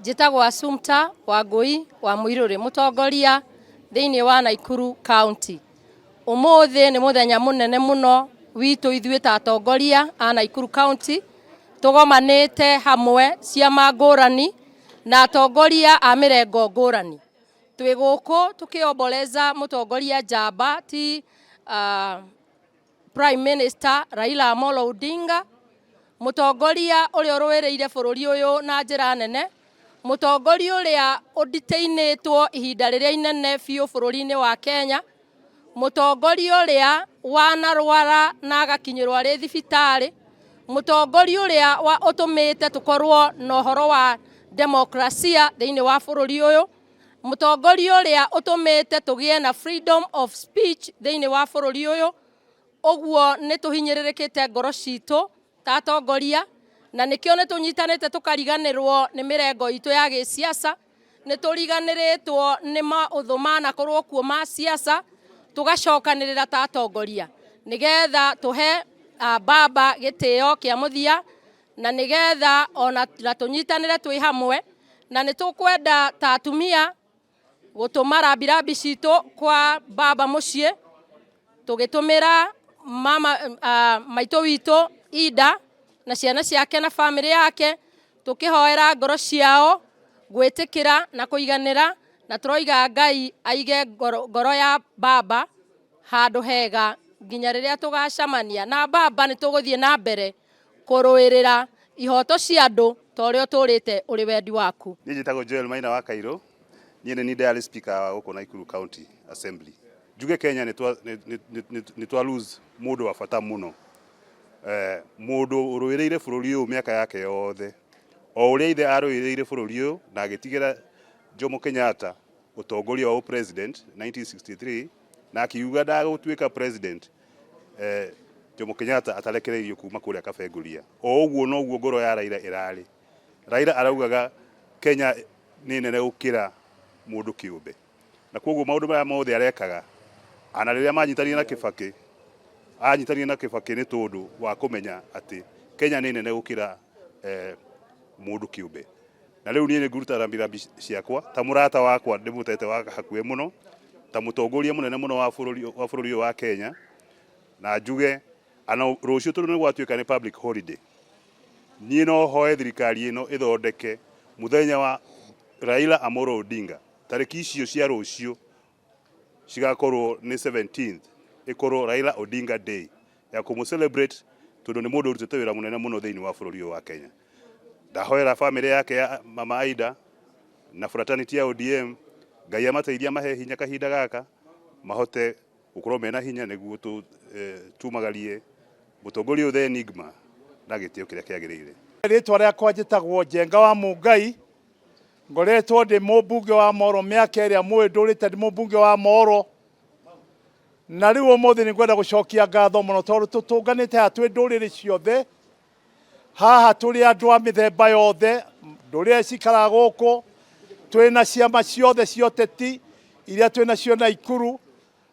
Njĩtagwo Assumpta Wangui wa Muiruri Mutongoria thĩinĩ wa Nakuru County. Ũmũthĩ nĩ mũthenya mũnene mũno witũ ithuĩ ta atongoria a Nakuru County, tũgomanĩte hamwe ciama ngũrani na atongoria a mĩrengo ngũrani. Twĩ gũkũ tũkĩomboleza mũtongoria njamba ti Prime Minister Raila Odinga, mũtongoria ũrĩa ũrũĩrĩire bũrũri ũyũ na njĩra nene, mũtongoria ũrĩa ũditĩinĩtwo ihinda rĩrĩa inene biũ bũrũri-inĩ wa Kenya, mũtongoria ũrĩa wanarwara na agakinyĩrwo arĩ thibitarĩ, mũtongoria ũrĩa ũtũmĩte tũkorwo na ũhoro wa demokrasia thĩinĩ wa bũrũri ũyũ, mũtongoria ũrĩa ũtũmĩte tũgĩe na freedom of speech thĩinĩ wa bũrũri ũyũ. Ũguo nĩ tũhinyĩrĩrĩkĩte ngoro citũ ta atongoria, na nĩkĩo nĩ tũnyitanĩte tũkariganĩrwo nĩ mĩrengo itũ ya gĩsiasa, nĩ tũriganĩrĩtwo nĩ maũndũ manakorwo kuo ma siasa, tũgacokanĩrĩra ta atongoria nĩgetha tũhe baba gĩtĩo kĩa mũthia, na nĩgetha ona tũnyitanĩre twĩ hamwe, na nĩ tũkwenda ta atumia gũtũma rambirambi citũ kwa baba mũciĩ, tũgĩtũmĩra mama maitũ witũ Ida na ciana ciake na bamĩrĩ yake, tũkĩhoera ngoro ciao gwĩtĩkĩra na kũiganĩra, na tũroiga Ngai aige ngoro ya baba handũ hega nginya rĩrĩa tũgacamania na baba. Nĩ tũgũthiĩ na mbere kũrũĩrĩra ihoto cia andũ ta ũrĩa ũtũrĩte ũrĩ wendi waku. Niĩ njĩtagwo Joel Maina wa Kairũ, niĩ nĩ ndiarĩ speaker wa gũkũ Nakuru County Assembly. Njuge Kenya nĩ twa lose mũndũ wa bata mũno, mũndũ ũrũĩrĩire bũrũri ũyũ mĩaka yake yothe, o ũrĩa ithe arũĩrĩire bũrũri ũyũ na agĩtigĩra Jomo Kenyatta ũtongoria wa president 1963, na akiuga ndagũtuĩka president Jomo Kenyatta atarekereirio kuma kũrĩa Kabenguria. O ũguo noguo ngoro ya Raila ĩrarĩ. Raila araugaga Kenya nĩ nene gũkĩra mũndũ kĩũmbe, na koguo maũndũ maya mothe arekaga ana rĩrĩa manyitania na Kibaki, anyitania na Kibaki nĩ tondũ wa kũmenya atĩ Kenya nĩ nene gũkĩra mũndũ kĩũmbe. Na rĩu niĩ nĩ nguruta rambirambi ciakwa ta mũrata wakwa, ndĩmũtete wa hakuhĩ mũno, ta mũtongoria mũnene mũno wa bũrũri wa Kenya, na njuge ana rũciũ tondũ nĩ gwatuĩka nĩ public holiday, niĩ no hoe thirikari ĩno ĩthondeke mũthenya wa Raila Amolo Odinga, tarĩki icio cia rũciũ cigakorwo nĩ 17th, ĩkorwo Raila Odinga Day ya kũmũ-celebrate tondũ nĩ mũndũ ũrutĩte wĩra mũnene mũno thĩinĩ wa bũrũri wa Kenya. Ndahoera famĩlĩ yake ya mama Aida na fraternity ya ODM, Ngai amateithia mahe hinya kahinda gaka, mahote gũkorwo mena hinya nĩguo tumagarie mũtongoria ũyũ the enigma na gĩtĩo kĩrĩa kĩagĩrĩire. Rĩtwa rĩakwa njĩtagwo Njenga wa Mungai, ngoretwo ndĩ mũmbunge wa Moro mĩaka ĩrĩa mũĩ ndũrĩte ndĩ mũmbunge wa Moro, na rĩu ũmũthĩ nĩ ngwenda gũcokia ngatho mũno tondũ tũtũnganĩte haha twĩ ndũrĩrĩ ciothe, haha tũrĩ andũ a mĩthemba yothe, ndũrĩrĩ cikaraga gũkũ, twĩ na ciama ciothe cia ũteti iria twĩ nacio Nakuru,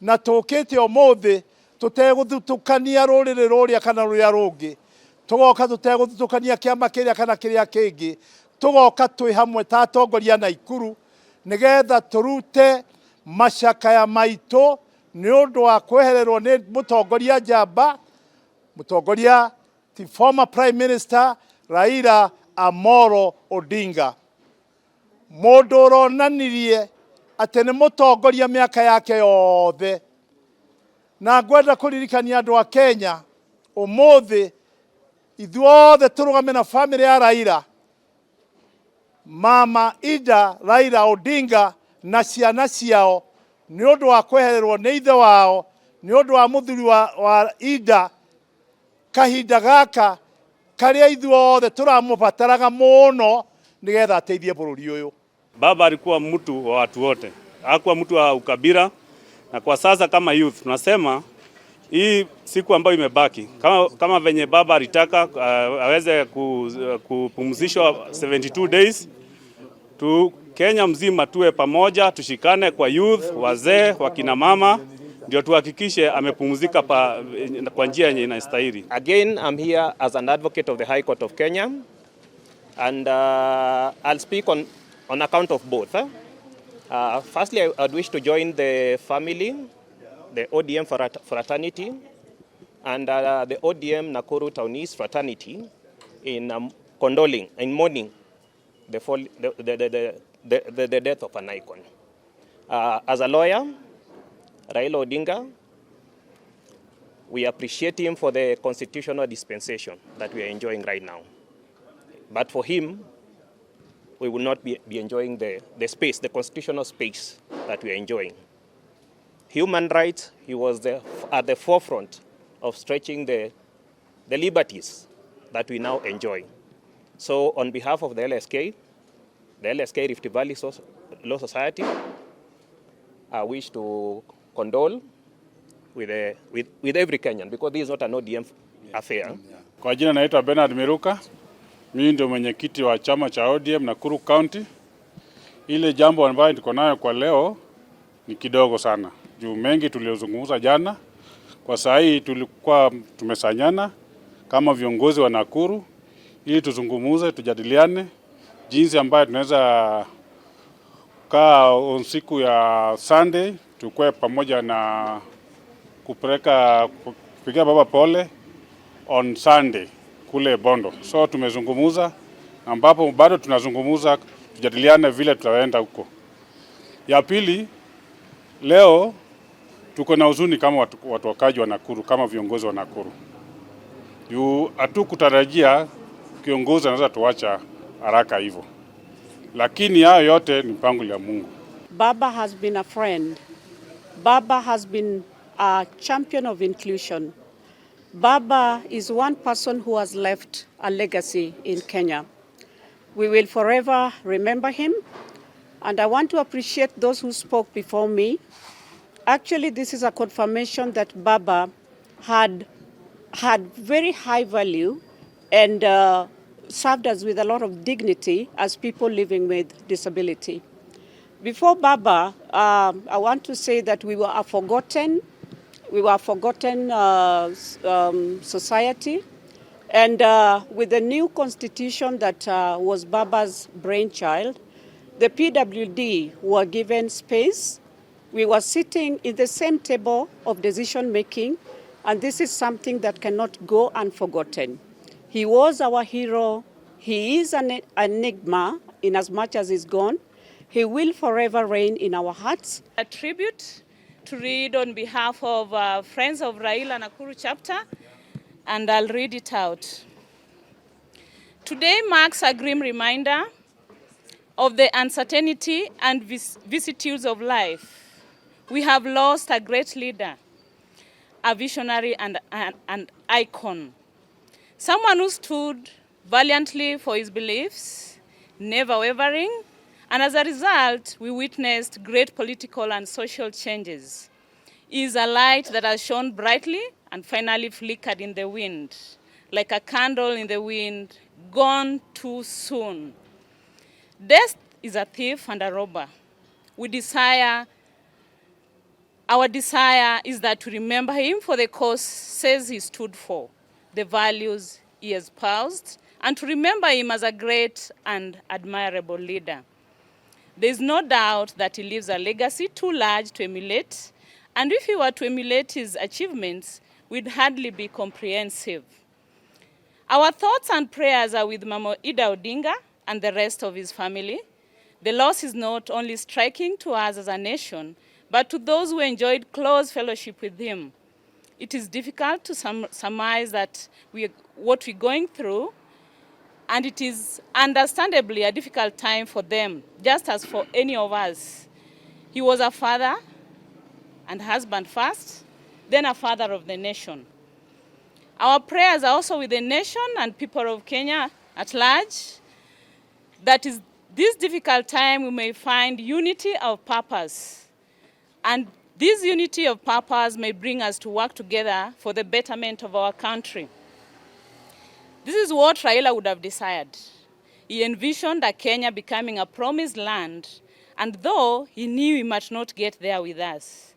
na tũkĩte ũmũthĩ tũtegũthutũkania rũrĩrĩ rũrĩa kana rũrĩa rũngĩ, tũgoka tũtegũthutũkania kĩama kĩrĩa kana kĩrĩa kĩngĩ, tũgoka twĩ hamwe ta atongoria Nakuru nĩgetha tũrute macakaya maitũ nĩ ũndũ wa kwehererwo nĩ mũtongoria njamba, mũtongoria ti former Prime Minister Raila Amolo Odinga, mũndũ ũronanirie atĩ nĩ mũtongoria mĩaka yake yothe. Na ngwenda kũririkania andũ a Kenya ũmũthĩ ithuothe tũrũgame na famĩlĩ ya Raila, mama Ida Raila Odinga na ciana ciao, nĩ ũndũ wa kwehererwo nĩ ithe wao, nĩ ũndũ wa mũthuri wa Ida kahinda gaka karĩa ithuothe tũramũbataraga mũno nĩgetha ateithie bũrũri ũyũ. Baba alikuwa mtu wa watu wote, hakuwa mtu wa ukabila, na kwa sasa kama youth tunasema hii siku ambayo imebaki kama venye baba alitaka aweze kupumzishwa 72 days tu, Kenya mzima tuwe pamoja, tushikane kwa youth, wazee, wakina mama, ndio tuhakikishe amepumzika kwa njia yenye inastahili. Again, I'm here as an advocate of the High Court of Kenya. And I'll speak on account of both. Firstly, I would wish to join the family, the ODM fraternity, and the ODM Nakuru Townies fraternity in condoling, in mourning the death of an icon. As a lawyer, Raila Odinga, we appreciate him for the constitutional dispensation that we are enjoying right now. But for him, we will not be enjoying the space, the constitutional space that we are enjoying. Human rights, he was at the forefront of stretching the liberties that we now enjoy. So on behalf of the LSK Rift Valley Law Society, I wish to condole with every Kenyan, because this is not an ODM affair. Kwa jina naitwa Bernard Miruka. Mimi ndio mwenyekiti wa chama cha ODM Nakuru County. Ile jambo ambayo niko nayo kwa leo ni kidogo sana. Juu mengi tuliozungumza jana. Kwa saa hii tulikuwa tumesanyana kama viongozi wa Nakuru ili tuzungumuze, tujadiliane jinsi ambayo tunaweza kaa siku ya Sunday tukue pamoja na kupigia baba pole on Sunday kule Bondo. So tumezungumuza, ambapo bado tunazungumuza, tujadiliane vile tutaenda huko. Ya pili, leo tuko na huzuni kama watu wakaji wa Nakuru, kama viongozi wa Nakuru. Hatukutarajia kiongozi anaweza tuacha haraka hivyo. Lakini hayo yote ni mpango ya Mungu. Baba has been a friend. Baba has been a champion of inclusion. Baba is one person who has left a legacy in Kenya. We will forever remember him, and I want to appreciate those who spoke before me. Actually, this is a confirmation that Baba had very high value and served us with a lot of dignity as people living with disability. Before Baba, I want to say that we were a forgotten society, and with the new constitution that was Baba's brainchild, the PWD were given space. We were sitting in the same table of decision making, and this is something that cannot go unforgotten. He was our hero. He is an enigma in as much as he's gone. He will forever reign in our hearts. A tribute to read on behalf of Friends of Raila Nakuru chapter, and I'll read it out. Today marks a grim reminder of the uncertainty and vicissitudes of life. We have lost a great leader, a visionary and an icon, someone who stood valiantly for his beliefs, never wavering, and as a result, we witnessed great political and social changes. He is a light that has shone brightly and finally flickered in the wind, like a candle in the wind, gone too soon. Death is a thief and a robber. Our desire is that to remember him for the causes he stood for, the values he espoused, and to remember him as a great and admirable leader. There is no doubt that he leaves a legacy too large to emulate, and if we were to emulate his achievements, we'd hardly be comprehensive. Our thoughts and prayers are with Mama Ida Odinga and the rest of his family. The loss is not only striking to us as a nation, but to those who enjoyed close fellowship with him. It is difficult to surmise that what we're going through, and it is understandably a difficult time for them, just as for any of us. He was a father and husband first, then a father of the nation. Our prayers are also with the nation and people of Kenya at large. That is, this difficult time we may find unity of purpose. And this unity of purpose may bring us to work together for the betterment of our country. This is what Raila would have desired. He envisioned a Kenya becoming a promised land, and though he knew he might not get there with us,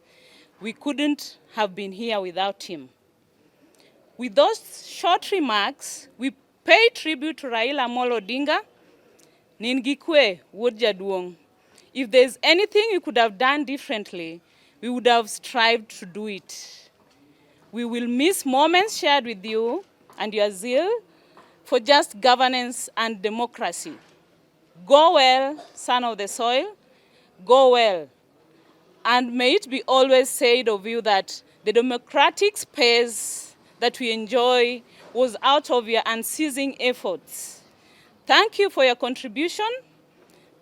we couldn't have been here without him. With those short remarks, we pay tribute to Raila Odinga, Ningikwe Wodjaduong. If there's anything we could have done differently, we would have strived to do it. We will miss moments shared with you and your zeal for just governance and democracy. Go well, son of the soil, go well. And may it be always said of you that the democratic space that we enjoy was out of your unceasing efforts. Thank you for your contribution.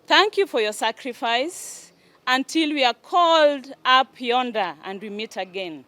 Thank you for your sacrifice until we are called up yonder and we meet again.